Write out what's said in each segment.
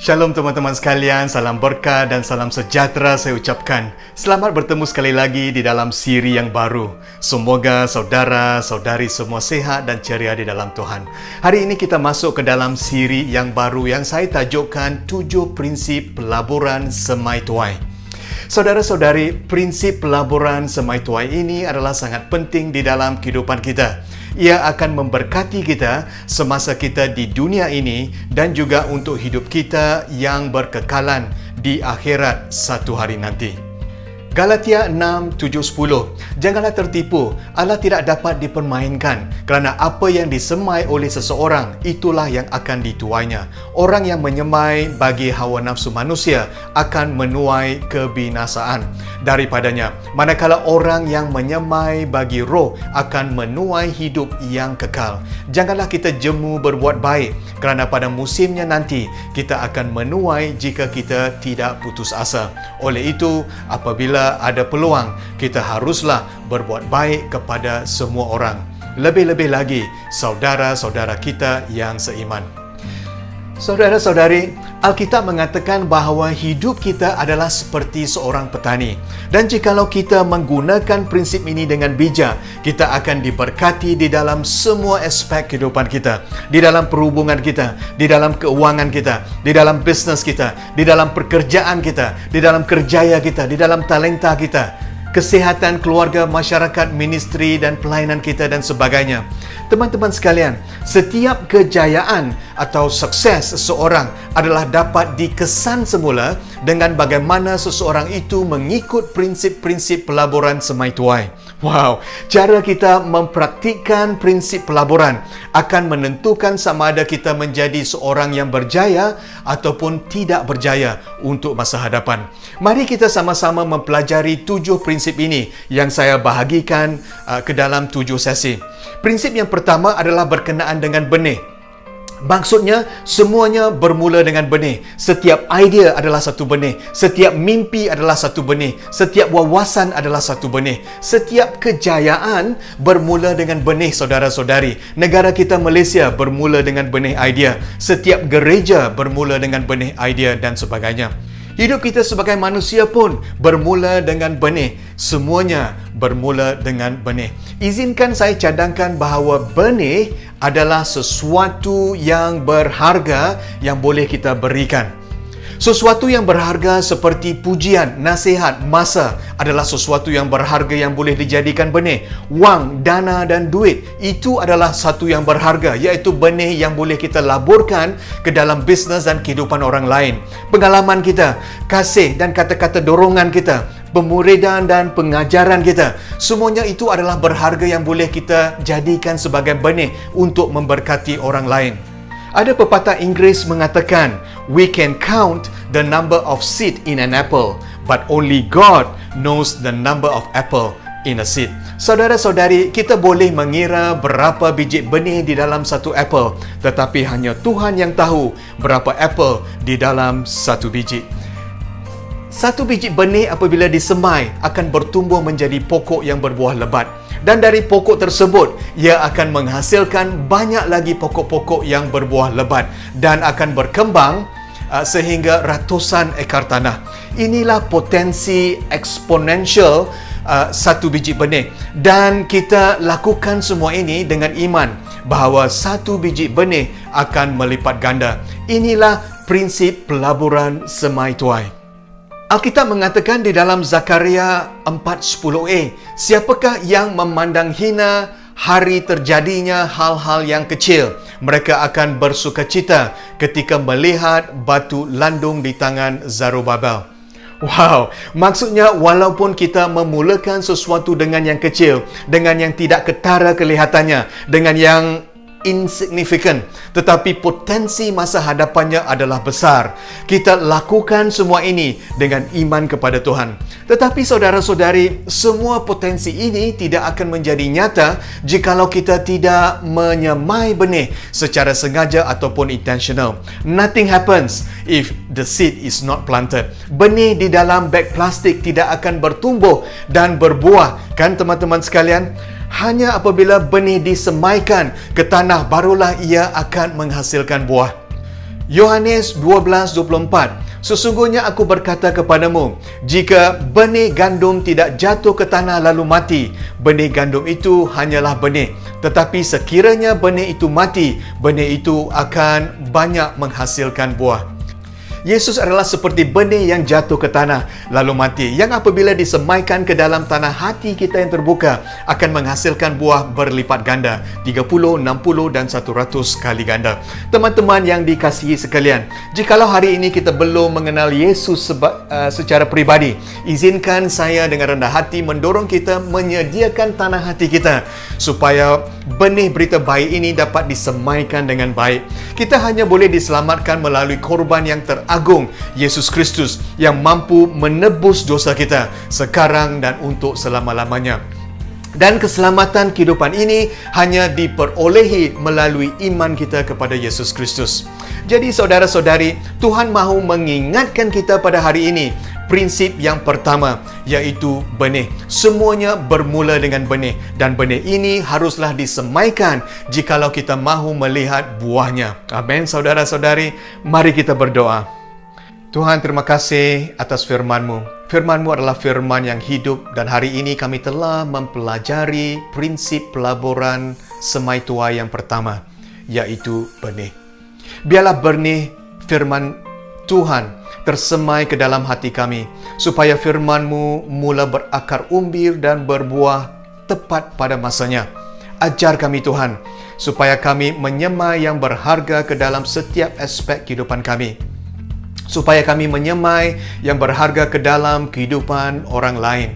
Shalom teman-teman sekalian, salam berkah dan salam sejahtera saya ucapkan. Selamat bertemu sekali lagi di dalam siri yang baru. Semoga saudara-saudari semua sehat dan ceria di dalam Tuhan. Hari ini kita masuk ke dalam siri yang baru yang saya tajukkan 7 prinsip pelaburan semai tuai. Saudara-saudari, prinsip pelaburan semai tuai ini adalah sangat penting di dalam kehidupan kita. Ia akan memberkati kita semasa kita di dunia ini dan juga untuk hidup kita yang berkekalan di akhirat satu hari nanti. Galatia 6, 7, 10. Janganlah tertipu, Allah tidak dapat dipermainkan, kerana apa yang disemai oleh seseorang, itulah yang akan dituainya. Orang yang menyemai bagi hawa nafsu manusia akan menuai kebinasaan daripadanya. Manakala orang yang menyemai bagi roh akan menuai hidup yang kekal. Janganlah kita jemu berbuat baik, kerana pada musimnya nanti kita akan menuai jika kita tidak putus asa. Oleh itu, apabila ada peluang, kita haruslah berbuat baik kepada semua orang. Lebih-lebih lagi, saudara-saudara kita yang seiman. Saudara-saudari, Alkitab mengatakan bahawa hidup kita adalah seperti seorang petani. Dan jikalau kita menggunakan prinsip ini dengan bijak, kita akan diberkati di dalam semua aspek kehidupan kita. Di dalam perhubungan kita, di dalam keuangan kita, di dalam bisnes kita, di dalam pekerjaan kita, di dalam kerjaya kita, di dalam talenta kita, kesihatan keluarga, masyarakat, ministry dan pelayanan kita dan sebagainya. Teman-teman sekalian, setiap kejayaan atau sukses seseorang adalah dapat dikesan semula dengan bagaimana seseorang itu mengikut prinsip-prinsip pelaburan semai tuai. Wow, cara kita mempraktikkan prinsip pelaburan akan menentukan sama ada kita menjadi seorang yang berjaya ataupun tidak berjaya untuk masa hadapan. Mari kita sama-sama mempelajari 7 prinsip ini yang saya bahagikan ke dalam 7 sesi. Prinsip yang pertama adalah berkenaan dengan benih. Maksudnya, semuanya bermula dengan benih. Setiap idea adalah satu benih. Setiap mimpi adalah satu benih. Setiap wawasan adalah satu benih. Setiap kejayaan bermula dengan benih, saudara-saudari. Negara kita Malaysia bermula dengan benih idea. Setiap gereja bermula dengan benih idea dan sebagainya. Hidup kita sebagai manusia pun bermula dengan benih. Semuanya bermula dengan benih. Izinkan saya cadangkan bahawa benih adalah sesuatu yang berharga yang boleh kita berikan. Sesuatu yang berharga seperti pujian, nasihat, masa adalah sesuatu yang berharga yang boleh dijadikan benih. Wang, dana dan duit, itu adalah satu yang berharga, iaitu benih yang boleh kita laburkan ke dalam bisnes dan kehidupan orang lain. Pengalaman kita, kasih dan kata-kata dorongan kita, pemuridan dan pengajaran kita, semuanya itu adalah berharga yang boleh kita jadikan sebagai benih untuk memberkati orang lain. Ada pepatah Inggeris mengatakan, we can count the number of seed in an apple, but only God knows the number of apple in a seed. Saudara-saudari, kita boleh mengira berapa biji benih di dalam satu apple, tetapi hanya Tuhan yang tahu berapa apple di dalam satu biji. Satu biji benih apabila disemai akan bertumbuh menjadi pokok yang berbuah lebat. Dan dari pokok tersebut, ia akan menghasilkan banyak lagi pokok-pokok yang berbuah lebat dan akan berkembang sehingga ratusan ekar tanah. Inilah potensi eksponensial satu biji benih. Dan kita lakukan semua ini dengan iman bahawa satu biji benih akan melipat ganda. Inilah prinsip pelaburan semai tuai. Alkitab mengatakan di dalam Zakaria 4:10a, siapakah yang memandang hina hari terjadinya hal-hal yang kecil? Mereka akan bersukacita ketika melihat batu landung di tangan Zarubabel. Wow, maksudnya walaupun kita memulakan sesuatu dengan yang kecil, dengan yang tidak ketara kelihatannya, dengan yang insignificant, tetapi potensi masa hadapannya adalah besar. Kita lakukan semua ini dengan iman kepada Tuhan. Tetapi saudara-saudari, semua potensi ini tidak akan menjadi nyata jikalau kita tidak menyemai benih secara sengaja ataupun intentional. Nothing happens if the seed is not planted. Benih di dalam beg plastik tidak akan bertumbuh dan berbuah, kan teman-teman sekalian? Hanya apabila benih disemaikan ke tanah, barulah ia akan menghasilkan buah. Yohanes 12:24. Sesungguhnya aku berkata kepadamu, jika benih gandum tidak jatuh ke tanah lalu mati, benih gandum itu hanyalah benih. Tetapi sekiranya benih itu mati, benih itu akan banyak menghasilkan buah. Yesus adalah seperti benih yang jatuh ke tanah lalu mati, yang apabila disemaikan ke dalam tanah hati kita yang terbuka akan menghasilkan buah berlipat ganda, 30, 60 dan 100 kali ganda. Teman-teman yang dikasihi sekalian, jikalau hari ini kita belum mengenal Yesus secara pribadi, izinkan saya dengan rendah hati mendorong kita menyediakan tanah hati kita supaya benih berita baik ini dapat disemaikan dengan baik. Kita hanya boleh diselamatkan melalui korban yang teragung, Yesus Kristus, yang mampu menebus dosa kita sekarang dan untuk selama-lamanya. Dan keselamatan kehidupan ini hanya diperolehi melalui iman kita kepada Yesus Kristus. Jadi saudara-saudari, Tuhan mahu mengingatkan kita pada hari ini prinsip yang pertama, yaitu benih. Semuanya bermula dengan benih, dan benih ini haruslah disemaikan jikalau kita mahu melihat buahnya. Amin, saudara-saudari. Mari kita berdoa. Tuhan, terima kasih atas firman-Mu. Firman-Mu adalah firman yang hidup, dan hari ini kami telah mempelajari prinsip pelaburan semai tuai yang pertama, yaitu benih. Biarlah benih firman Tuhan tersemai ke dalam hati kami, supaya firman-Mu mula berakar umbir dan berbuah tepat pada masanya. Ajar kami Tuhan, supaya kami menyemai yang berharga ke dalam setiap aspek kehidupan kami, supaya kami menyemai yang berharga ke dalam kehidupan orang lain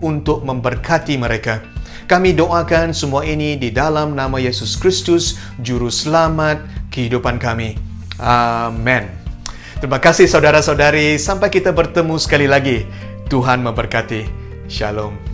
untuk memberkati mereka. Kami doakan semua ini di dalam nama Yesus Kristus, Juru Selamat kehidupan kami. Amin. Terima kasih saudara-saudari. Sampai kita bertemu sekali lagi. Tuhan memberkati. Shalom.